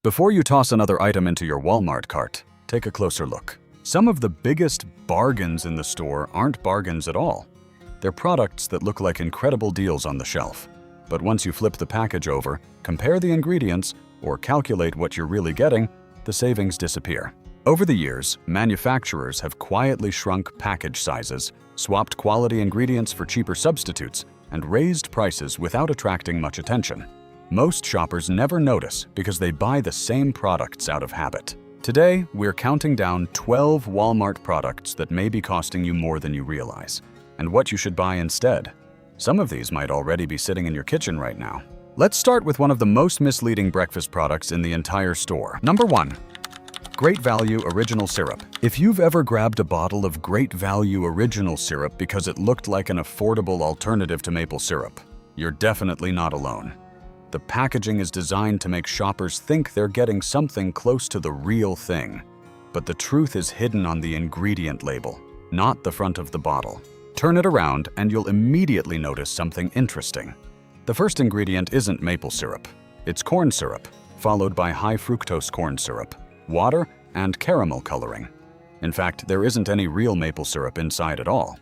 Before you toss another item into your Walmart cart, take a closer look. Some of the biggest bargains in the store aren't bargains at all. They're products that look like incredible deals on the shelf. But once you flip the package over, compare the ingredients, or calculate what you're really getting, the savings disappear. Over the years, manufacturers have quietly shrunk package sizes, swapped quality ingredients for cheaper substitutes, and raised prices without attracting much attention. Most shoppers never notice because they buy the same products out of habit. Today, we're counting down 12 Walmart products that may be costing you more than you realize, and what you should buy instead. Some of these might already be sitting in your kitchen right now. Let's start with one of the most misleading breakfast products in the entire store. Number 1. Great Value Original Syrup. If you've ever grabbed a bottle of Great Value Original Syrup because it looked like an affordable alternative to maple syrup, you're definitely not alone. The packaging is designed to make shoppers think they're getting something close to the real thing. But the truth is hidden on the ingredient label, not the front of the bottle. Turn it around and you'll immediately notice something interesting. The first ingredient isn't maple syrup. It's corn syrup, followed by high fructose corn syrup, water, and caramel coloring. In fact, there isn't any real maple syrup inside at all.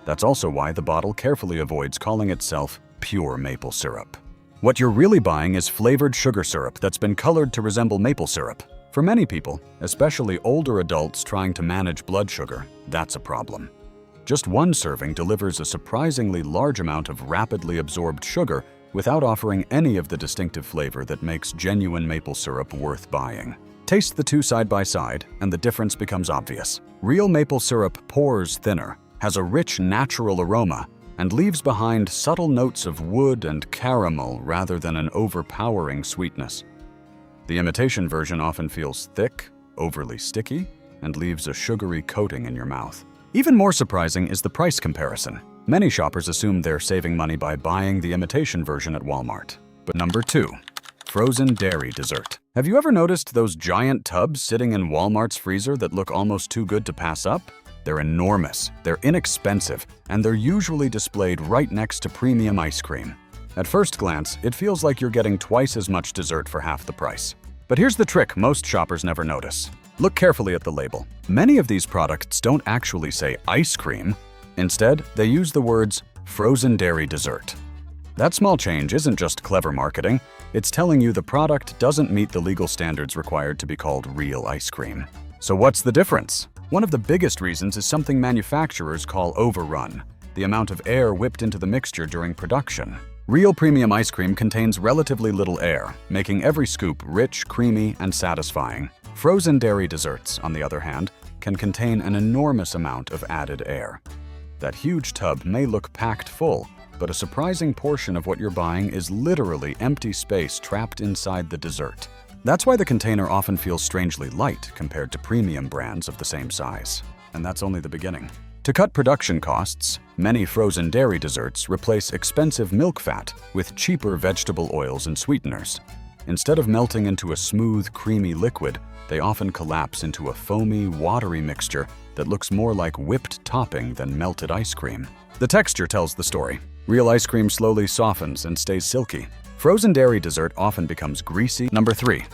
That's also why the bottle carefully avoids calling itself pure maple syrup. What you're really buying is flavored sugar syrup that's been colored to resemble maple syrup. For many people, especially older adults trying to manage blood sugar, that's a problem. Just one serving delivers a surprisingly large amount of rapidly absorbed sugar without offering any of the distinctive flavor that makes genuine maple syrup worth buying. Taste the two side by side, and the difference becomes obvious. Real maple syrup pours thinner, has a rich natural aroma, and leaves behind subtle notes of wood and caramel rather than an overpowering sweetness. The imitation version often feels thick, overly sticky, and leaves a sugary coating in your mouth. Even more surprising is the price comparison. Many shoppers assume they're saving money by buying the imitation version at Walmart. But number 2. Frozen dairy dessert. Have you ever noticed those giant tubs sitting in Walmart's freezer that look almost too good to pass up? They're enormous, they're inexpensive, and they're usually displayed right next to premium ice cream. At first glance, it feels like you're getting twice as much dessert for half the price. But here's the trick most shoppers never notice. Look carefully at the label. Many of these products don't actually say ice cream. Instead, they use the words frozen dairy dessert. That small change isn't just clever marketing, it's telling you the product doesn't meet the legal standards required to be called real ice cream. So what's the difference? One of the biggest reasons is something manufacturers call overrun, the amount of air whipped into the mixture during production. Real premium ice cream contains relatively little air, making every scoop rich, creamy, and satisfying. Frozen dairy desserts, on the other hand, can contain an enormous amount of added air. That huge tub may look packed full, but a surprising portion of what you're buying is literally empty space trapped inside the dessert. That's why the container often feels strangely light compared to premium brands of the same size. And that's only the beginning. To cut production costs, many frozen dairy desserts replace expensive milk fat with cheaper vegetable oils and sweeteners. Instead of melting into a smooth, creamy liquid, they often collapse into a foamy, watery mixture that looks more like whipped topping than melted ice cream. The texture tells the story. Real ice cream slowly softens and stays silky. Frozen dairy dessert often becomes greasy. Number 3.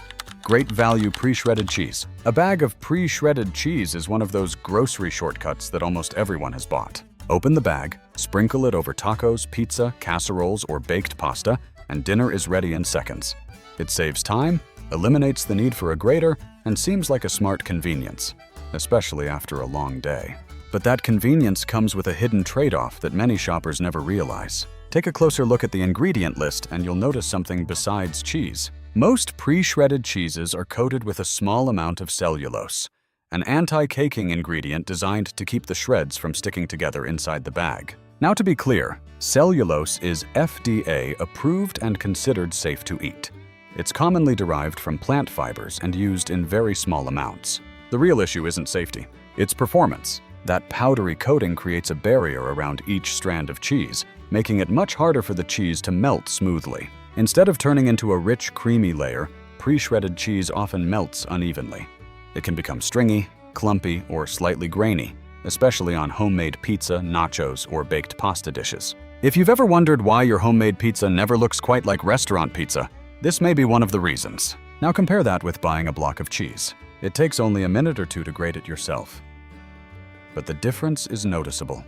Great Value Pre-Shredded Cheese. A bag of pre-shredded cheese is one of those grocery shortcuts that almost everyone has bought. Open the bag, sprinkle it over tacos, pizza, casseroles, or baked pasta, and dinner is ready in seconds. It saves time, eliminates the need for a grater, and seems like a smart convenience, especially after a long day. But that convenience comes with a hidden trade-off that many shoppers never realize. Take a closer look at the ingredient list and you'll notice something besides cheese. Most pre-shredded cheeses are coated with a small amount of cellulose, an anti-caking ingredient designed to keep the shreds from sticking together inside the bag. Now to be clear, cellulose is FDA approved and considered safe to eat. It's commonly derived from plant fibers and used in very small amounts. The real issue isn't safety, it's performance. That powdery coating creates a barrier around each strand of cheese, making it much harder for the cheese to melt smoothly. Instead of turning into a rich, creamy layer, pre-shredded cheese often melts unevenly. It can become stringy, clumpy, or slightly grainy, especially on homemade pizza, nachos, or baked pasta dishes. If you've ever wondered why your homemade pizza never looks quite like restaurant pizza, this may be one of the reasons. Now compare that with buying a block of cheese. It takes only a minute or two to grate it yourself. But the difference is noticeable.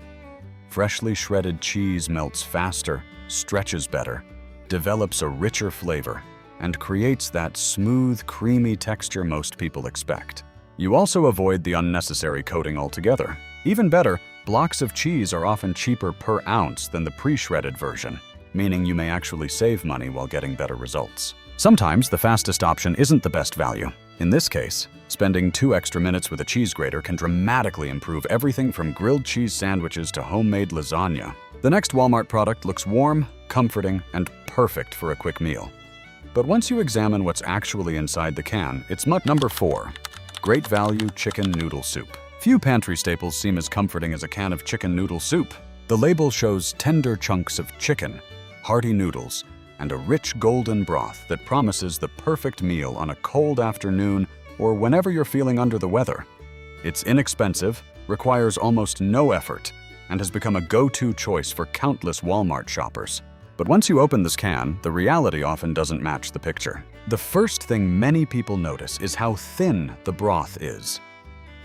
Freshly shredded cheese melts faster, stretches better, develops a richer flavor, and creates that smooth, creamy texture most people expect. You also avoid the unnecessary coating altogether. Even better, blocks of cheese are often cheaper per ounce than the pre-shredded version, meaning you may actually save money while getting better results. Sometimes the fastest option isn't the best value. In this case, spending 2 extra minutes with a cheese grater can dramatically improve everything from grilled cheese sandwiches to homemade lasagna. The next Walmart product looks warm, comforting, and perfect for a quick meal. But once you examine what's actually inside the can, it's Number 4. Great value chicken noodle soup. Few pantry staples seem as comforting as a can of chicken noodle soup. The label shows tender chunks of chicken, hearty noodles, and a rich golden broth that promises the perfect meal on a cold afternoon or whenever you're feeling under the weather. It's inexpensive, requires almost no effort, and has become a go-to choice for countless Walmart shoppers. But once you open this can, the reality often doesn't match the picture. The first thing many people notice is how thin the broth is.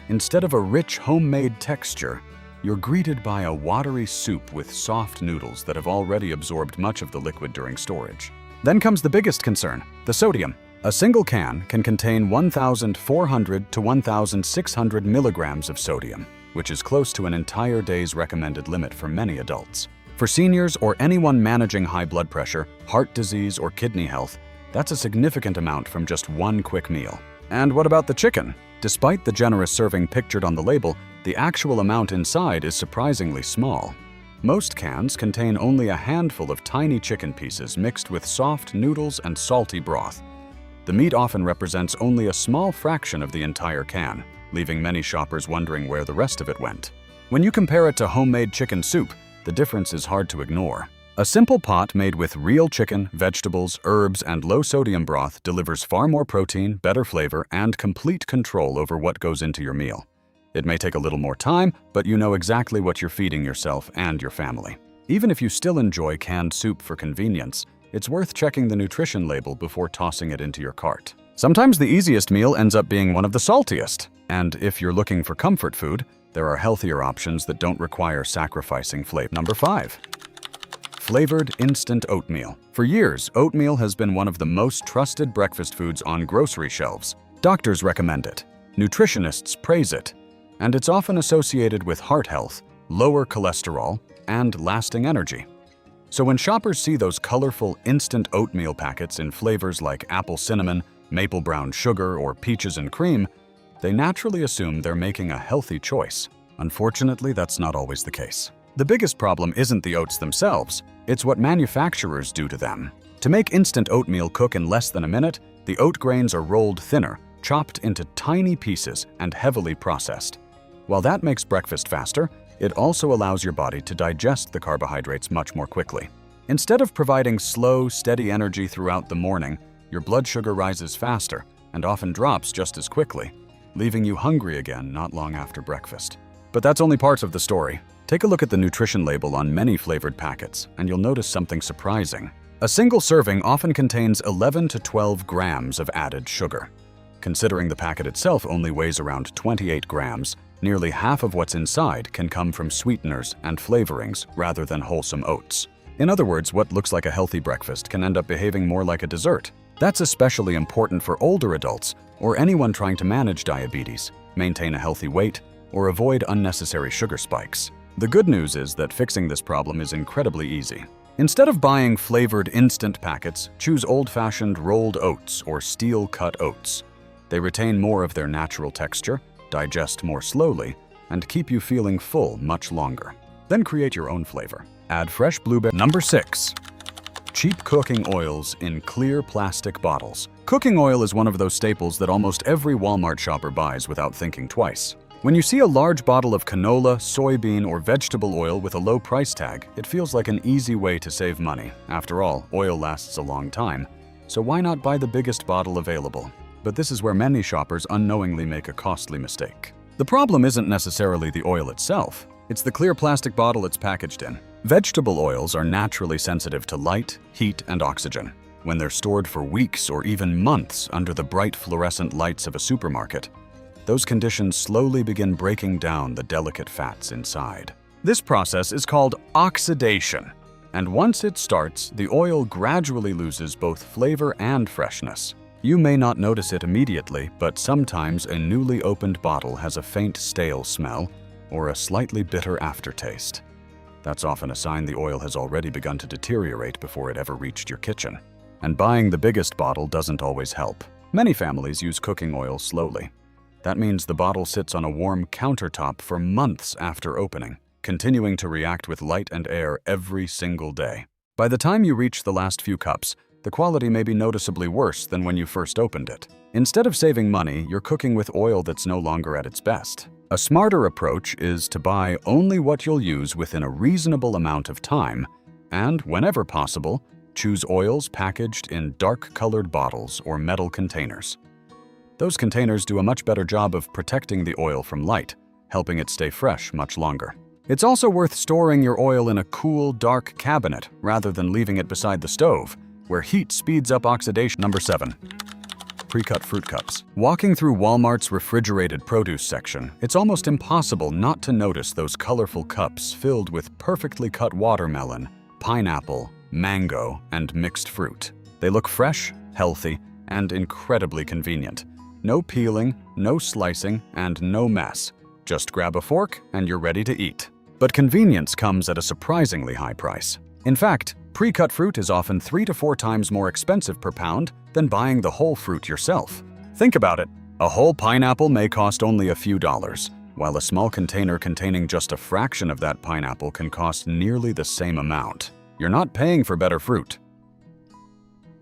Instead of a rich homemade texture, you're greeted by a watery soup with soft noodles that have already absorbed much of the liquid during storage. Then comes the biggest concern, the sodium. A single can can contain 1,400 to 1,600 milligrams of sodium, which is close to an entire day's recommended limit for many adults. For seniors or anyone managing high blood pressure, heart disease, or kidney health, that's a significant amount from just one quick meal. And what about the chicken? Despite the generous serving pictured on the label, the actual amount inside is surprisingly small. Most cans contain only a handful of tiny chicken pieces mixed with soft noodles and salty broth. The meat often represents only a small fraction of the entire can, leaving many shoppers wondering where the rest of it went. When you compare it to homemade chicken soup, the difference is hard to ignore. A simple pot made with real chicken, vegetables, herbs, and low-sodium broth delivers far more protein, better flavor, and complete control over what goes into your meal. It may take a little more time, but you know exactly what you're feeding yourself and your family. Even if you still enjoy canned soup for convenience, it's worth checking the nutrition label before tossing it into your cart. Sometimes the easiest meal ends up being one of the saltiest. And if you're looking for comfort food, there are healthier options that don't require sacrificing flavor. Number 5. Flavored instant oatmeal. For years, oatmeal has been one of the most trusted breakfast foods on grocery shelves. Doctors recommend it, nutritionists praise it, and it's often associated with heart health, lower cholesterol, and lasting energy. So when shoppers see those colorful instant oatmeal packets in flavors like apple cinnamon, maple brown sugar, or peaches and cream, they naturally assume they're making a healthy choice. Unfortunately, that's not always the case. The biggest problem isn't the oats themselves, it's what manufacturers do to them. To make instant oatmeal cook in less than a minute, the oat grains are rolled thinner, chopped into tiny pieces, and heavily processed. While that makes breakfast faster, it also allows your body to digest the carbohydrates much more quickly. Instead of providing slow, steady energy throughout the morning, your blood sugar rises faster and often drops just as quickly, leaving you hungry again not long after breakfast. But that's only part of the story. Take a look at the nutrition label on many flavored packets, and you'll notice something surprising. A single serving often contains 11 to 12 grams of added sugar. Considering the packet itself only weighs around 28 grams, nearly half of what's inside can come from sweeteners and flavorings rather than wholesome oats. In other words, what looks like a healthy breakfast can end up behaving more like a dessert. That's especially important for older adults or anyone trying to manage diabetes, maintain a healthy weight, or avoid unnecessary sugar spikes. The good news is that fixing this problem is incredibly easy. Instead of buying flavored instant packets, choose old-fashioned rolled oats or steel-cut oats. They retain more of their natural texture, digest more slowly, and keep you feeling full much longer. Then create your own flavor. Add fresh blueberry. Number 6. Cheap cooking oils in clear plastic bottles. Cooking oil is one of those staples that almost every Walmart shopper buys without thinking twice. When you see a large bottle of canola, soybean, or vegetable oil with a low price tag, it feels like an easy way to save money. After all, oil lasts a long time, so why not buy the biggest bottle available? But this is where many shoppers unknowingly make a costly mistake. The problem isn't necessarily the oil itself, it's the clear plastic bottle it's packaged in. Vegetable oils are naturally sensitive to light, heat, and oxygen. When they're stored for weeks or even months under the bright fluorescent lights of a supermarket, those conditions slowly begin breaking down the delicate fats inside. This process is called oxidation, and once it starts, the oil gradually loses both flavor and freshness. You may not notice it immediately, but sometimes a newly opened bottle has a faint stale smell or a slightly bitter aftertaste. That's often a sign the oil has already begun to deteriorate before it ever reached your kitchen. And buying the biggest bottle doesn't always help. Many families use cooking oil slowly. That means the bottle sits on a warm countertop for months after opening, continuing to react with light and air every single day. By the time you reach the last few cups, the quality may be noticeably worse than when you first opened it. Instead of saving money, you're cooking with oil that's no longer at its best. A smarter approach is to buy only what you'll use within a reasonable amount of time, and whenever possible, choose oils packaged in dark-colored bottles or metal containers. Those containers do a much better job of protecting the oil from light, helping it stay fresh much longer. It's also worth storing your oil in a cool, dark cabinet rather than leaving it beside the stove, where heat speeds up oxidation. Number 7. Pre-cut fruit cups. Walking through Walmart's refrigerated produce section, it's almost impossible not to notice those colorful cups filled with perfectly cut watermelon, pineapple, mango, and mixed fruit. They look fresh, healthy, and incredibly convenient. No peeling, no slicing, and no mess. Just grab a fork and you're ready to eat. But convenience comes at a surprisingly high price. In fact, pre-cut fruit is often 3 to 4 times more expensive per pound than buying the whole fruit yourself. Think about it. A whole pineapple may cost only a few dollars, while a small container containing just a fraction of that pineapple can cost nearly the same amount. You're not paying for better fruit.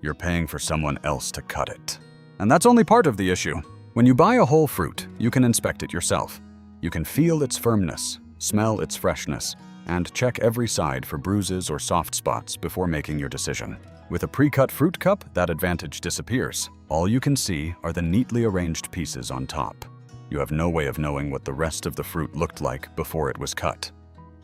You're paying for someone else to cut it. And that's only part of the issue. When you buy a whole fruit, you can inspect it yourself. You can feel its firmness, smell its freshness, and check every side for bruises or soft spots before making your decision. With a pre-cut fruit cup, that advantage disappears. All you can see are the neatly arranged pieces on top. You have no way of knowing what the rest of the fruit looked like before it was cut.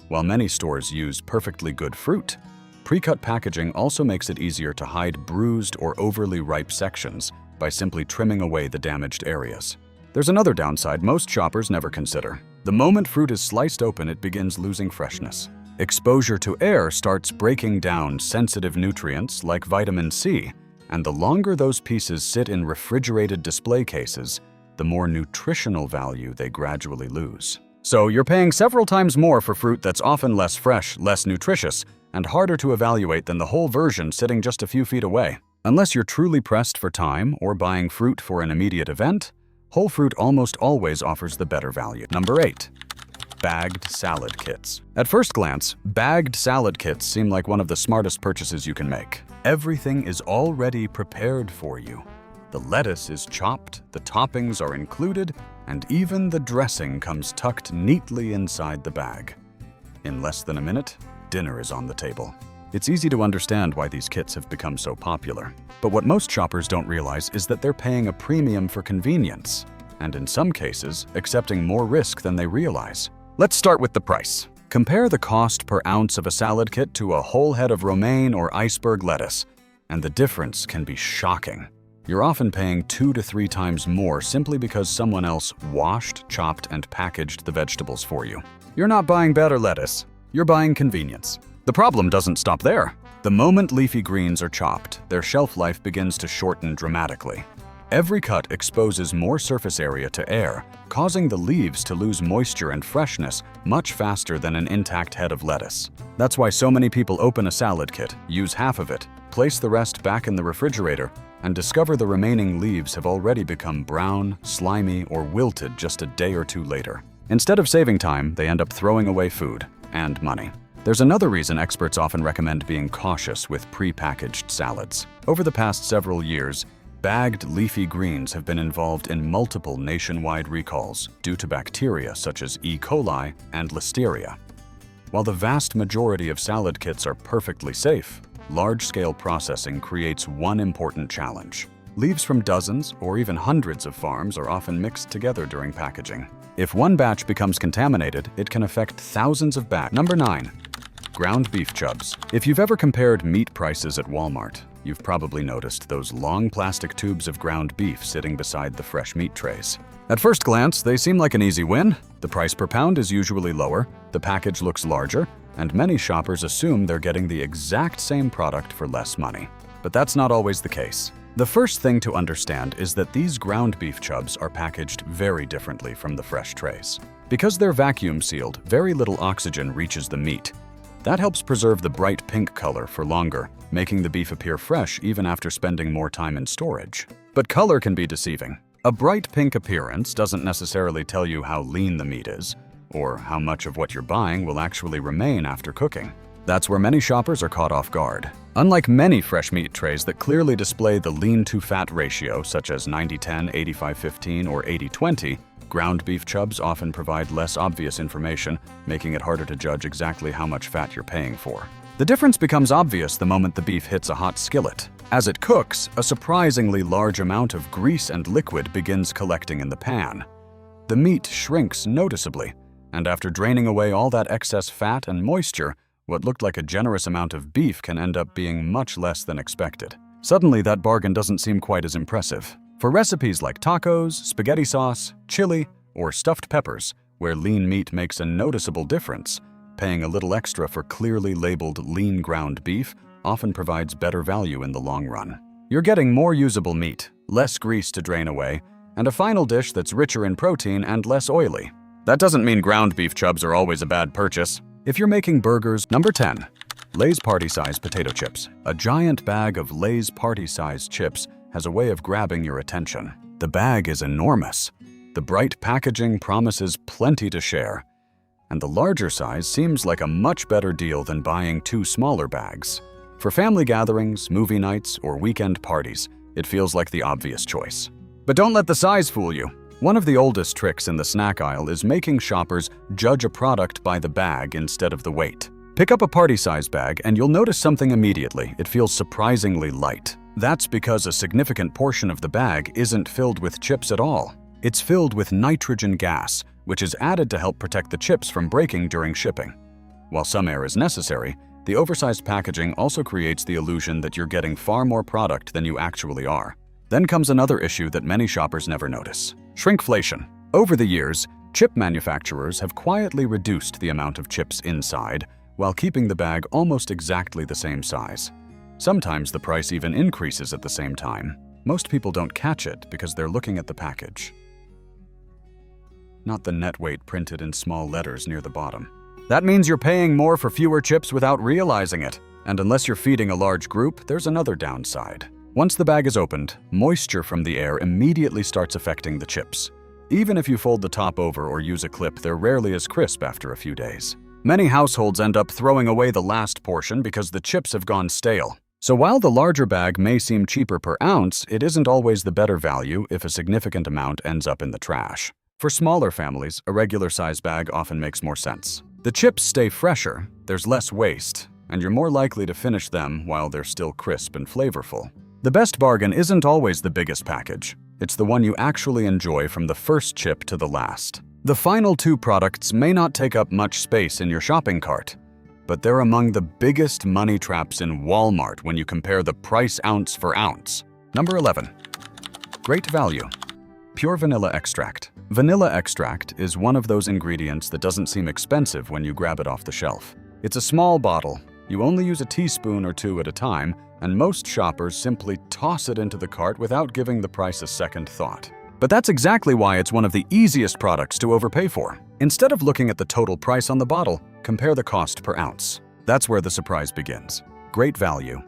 While many stores use perfectly good fruit, pre-cut packaging also makes it easier to hide bruised or overly ripe sections by simply trimming away the damaged areas. There's another downside most shoppers never consider. The moment fruit is sliced open, it begins losing freshness. Exposure to air starts breaking down sensitive nutrients like vitamin C, and the longer those pieces sit in refrigerated display cases, the more nutritional value they gradually lose. So you're paying several times more for fruit that's often less fresh, less nutritious, and harder to evaluate than the whole version sitting just a few feet away. Unless you're truly pressed for time or buying fruit for an immediate event, whole fruit almost always offers the better value. Number 8. Bagged salad kits. At first glance, bagged salad kits seem like one of the smartest purchases you can make. Everything is already prepared for you. The lettuce is chopped, the toppings are included, and even the dressing comes tucked neatly inside the bag. In less than a minute, dinner is on the table. It's easy to understand why these kits have become so popular. But what most shoppers don't realize is that they're paying a premium for convenience, and in some cases, accepting more risk than they realize. Let's start with the price. Compare the cost per ounce of a salad kit to a whole head of romaine or iceberg lettuce, and the difference can be shocking. You're often paying 2 to 3 times more simply because someone else washed, chopped, and packaged the vegetables for you. You're not buying better lettuce, you're buying convenience. The problem doesn't stop there. The moment leafy greens are chopped, their shelf life begins to shorten dramatically. Every cut exposes more surface area to air, causing the leaves to lose moisture and freshness much faster than an intact head of lettuce. That's why so many people open a salad kit, use half of it, place the rest back in the refrigerator, and discover the remaining leaves have already become brown, slimy, or wilted just a day or two later. Instead of saving time, they end up throwing away food and money. There's another reason experts often recommend being cautious with pre-packaged salads. Over the past several years, bagged leafy greens have been involved in multiple nationwide recalls due to bacteria such as E. coli and Listeria. While the vast majority of salad kits are perfectly safe, large-scale processing creates one important challenge. Leaves from dozens or even hundreds of farms are often mixed together during packaging. If one batch becomes contaminated, it can affect thousands of batches. Number 9. Ground beef chubs. If you've ever compared meat prices at Walmart, You've probably noticed those long plastic tubes of ground beef sitting beside the fresh meat trays. At first glance, they seem like an easy win. The price per pound is usually lower, the package looks larger, and many shoppers assume they're getting the exact same product for less money. But that's not always the case. The first thing to understand is that these ground beef chubs are packaged very differently from the fresh trays. Because they're vacuum sealed, very little oxygen reaches the meat. That helps preserve the bright pink color for longer, making the beef appear fresh even after spending more time in storage. But color can be deceiving. A bright pink appearance doesn't necessarily tell you how lean the meat is, or how much of what you're buying will actually remain after cooking. That's where many shoppers are caught off guard. Unlike many fresh meat trays that clearly display the lean-to-fat ratio, such as 90-10, 85-15, or 80-20, ground beef chubs often provide less obvious information, making it harder to judge exactly how much fat you're paying for. The difference becomes obvious the moment the beef hits a hot skillet. As it cooks, a surprisingly large amount of grease and liquid begins collecting in the pan. The meat shrinks noticeably, and after draining away all that excess fat and moisture, what looked like a generous amount of beef can end up being much less than expected. Suddenly, that bargain doesn't seem quite as impressive. For recipes like tacos, spaghetti sauce, chili, or stuffed peppers, where lean meat makes a noticeable difference, paying a little extra for clearly labeled lean ground beef often provides better value in the long run. You're getting more usable meat, less grease to drain away, and a final dish that's richer in protein and less oily. That doesn't mean ground beef chubs are always a bad purchase. If you're making burgers, number 10, Lay's party-size potato chips. A giant bag of Lay's party-size chips has a way of grabbing your attention. The bag is enormous. The bright packaging promises plenty to share, and the larger size seems like a much better deal than buying 2 smaller bags. For family gatherings, movie nights, or weekend parties, it feels like the obvious choice. But don't let the size fool you. One of the oldest tricks in the snack aisle is making shoppers judge a product by the bag instead of the weight. Pick up a party-size bag and you'll notice something immediately. It feels surprisingly light. That's because a significant portion of the bag isn't filled with chips at all. It's filled with nitrogen gas, which is added to help protect the chips from breaking during shipping. While some air is necessary, the oversized packaging also creates the illusion that you're getting far more product than you actually are. Then comes another issue that many shoppers never notice: shrinkflation. Over the years, chip manufacturers have quietly reduced the amount of chips inside while keeping the bag almost exactly the same size. Sometimes the price even increases at the same time. Most people don't catch it because they're looking at the package, not the net weight printed in small letters near the bottom. That means you're paying more for fewer chips without realizing it. And unless you're feeding a large group, there's another downside. Once the bag is opened, moisture from the air immediately starts affecting the chips. Even if you fold the top over or use a clip, they're rarely as crisp after a few days. Many households end up throwing away the last portion because the chips have gone stale. So while the larger bag may seem cheaper per ounce, it isn't always the better value if a significant amount ends up in the trash. For smaller families, a regular size bag often makes more sense. The chips stay fresher, there's less waste, and you're more likely to finish them while they're still crisp and flavorful. The best bargain isn't always the biggest package. It's the one you actually enjoy from the first chip to the last. The final 2 products may not take up much space in your shopping cart, but they're among the biggest money traps in Walmart when you compare the price ounce for ounce. Number 11. Great value. Pure vanilla extract. Vanilla extract is one of those ingredients that doesn't seem expensive when you grab it off the shelf. It's a small bottle. You only use a teaspoon or 2 at a time, and most shoppers simply toss it into the cart without giving the price a second thought. But that's exactly why it's one of the easiest products to overpay for. Instead of looking at the total price on the bottle, compare the cost per ounce. That's where the surprise begins. Great value.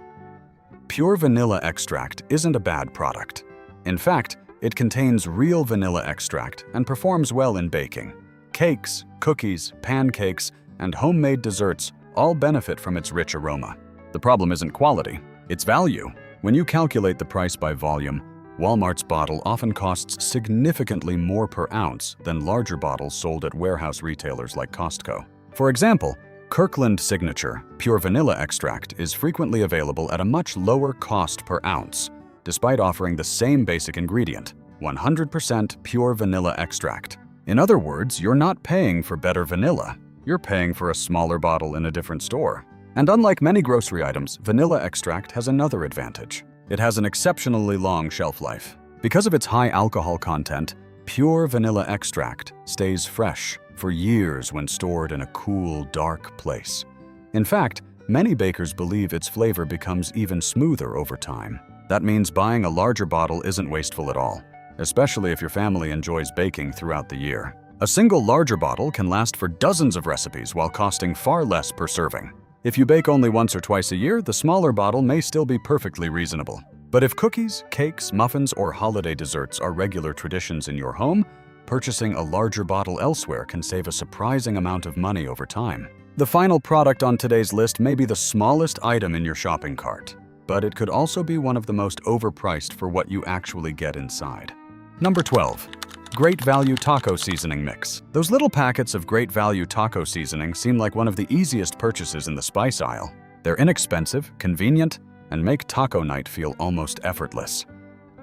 Pure vanilla extract isn't a bad product. In fact, it contains real vanilla extract and performs well in baking. Cakes, cookies, pancakes, and homemade desserts all benefit from its rich aroma. The problem isn't quality, it's value. When you calculate the price by volume, Walmart's bottle often costs significantly more per ounce than larger bottles sold at warehouse retailers like Costco. For example, Kirkland Signature Pure Vanilla Extract is frequently available at a much lower cost per ounce, despite offering the same basic ingredient, 100% pure vanilla extract. In other words, you're not paying for better vanilla, you're paying for a smaller bottle in a different store. And unlike many grocery items, vanilla extract has another advantage. It has an exceptionally long shelf life. Because of its high alcohol content, pure vanilla extract stays fresh for years when stored in a cool, dark place. In fact, many bakers believe its flavor becomes even smoother over time. That means buying a larger bottle isn't wasteful at all, especially if your family enjoys baking throughout the year. A single larger bottle can last for dozens of recipes while costing far less per serving. If you bake only once or twice a year, the smaller bottle may still be perfectly reasonable. But if cookies, cakes, muffins, or holiday desserts are regular traditions in your home, purchasing a larger bottle elsewhere can save a surprising amount of money over time. The final product on today's list may be the smallest item in your shopping cart, but it could also be one of the most overpriced for what you actually get inside. Number 12. Great Value Taco Seasoning Mix. Those little packets of Great Value taco seasoning seem like one of the easiest purchases in the spice aisle. They're inexpensive, convenient, and make taco night feel almost effortless.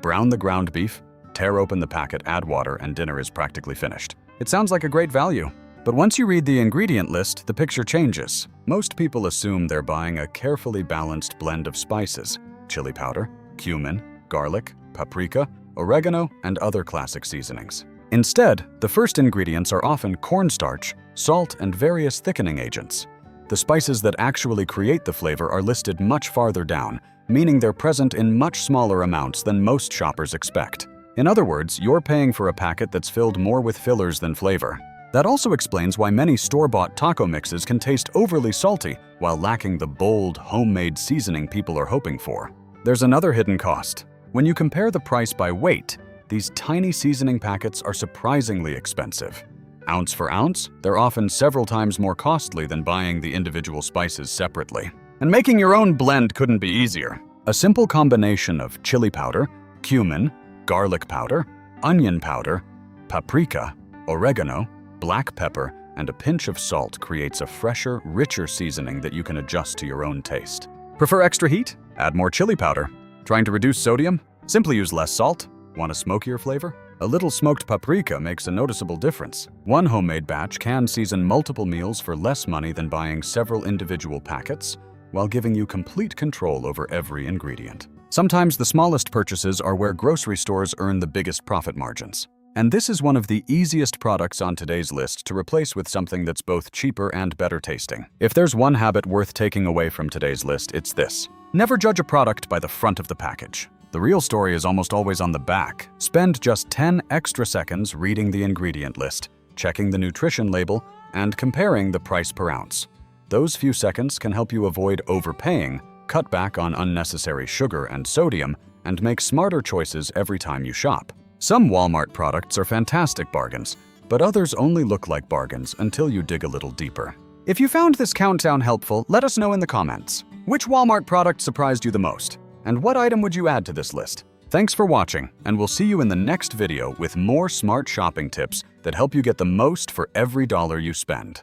Brown the ground beef, tear open the packet, add water, and dinner is practically finished. It sounds like a great value. But once you read the ingredient list, the picture changes. Most people assume they're buying a carefully balanced blend of spices: chili powder, cumin, garlic, paprika, oregano, and other classic seasonings. Instead, the first ingredients are often cornstarch, salt, and various thickening agents. The spices that actually create the flavor are listed much farther down, meaning they're present in much smaller amounts than most shoppers expect. In other words, you're paying for a packet that's filled more with fillers than flavor. That also explains why many store-bought taco mixes can taste overly salty while lacking the bold, homemade seasoning people are hoping for. There's another hidden cost. When you compare the price by weight, these tiny seasoning packets are surprisingly expensive. Ounce for ounce, they're often several times more costly than buying the individual spices separately. And making your own blend couldn't be easier. A simple combination of chili powder, cumin, garlic powder, onion powder, paprika, oregano, black pepper, and a pinch of salt creates a fresher, richer seasoning that you can adjust to your own taste. Prefer extra heat? Add more chili powder. Trying to reduce sodium? Simply use less salt. Want a smokier flavor? A little smoked paprika makes a noticeable difference. One homemade batch can season multiple meals for less money than buying several individual packets, while giving you complete control over every ingredient. Sometimes the smallest purchases are where grocery stores earn the biggest profit margins. And this is one of the easiest products on today's list to replace with something that's both cheaper and better tasting. If there's one habit worth taking away from today's list, it's this: never judge a product by the front of the package. The real story is almost always on the back. Spend just 10 extra seconds reading the ingredient list, checking the nutrition label, and comparing the price per ounce. Those few seconds can help you avoid overpaying, cut back on unnecessary sugar and sodium, and make smarter choices every time you shop. Some Walmart products are fantastic bargains, but others only look like bargains until you dig a little deeper. If you found this countdown helpful, let us know in the comments. Which Walmart product surprised you the most? And what item would you add to this list? Thanks for watching, and we'll see you in the next video with more smart shopping tips that help you get the most for every dollar you spend.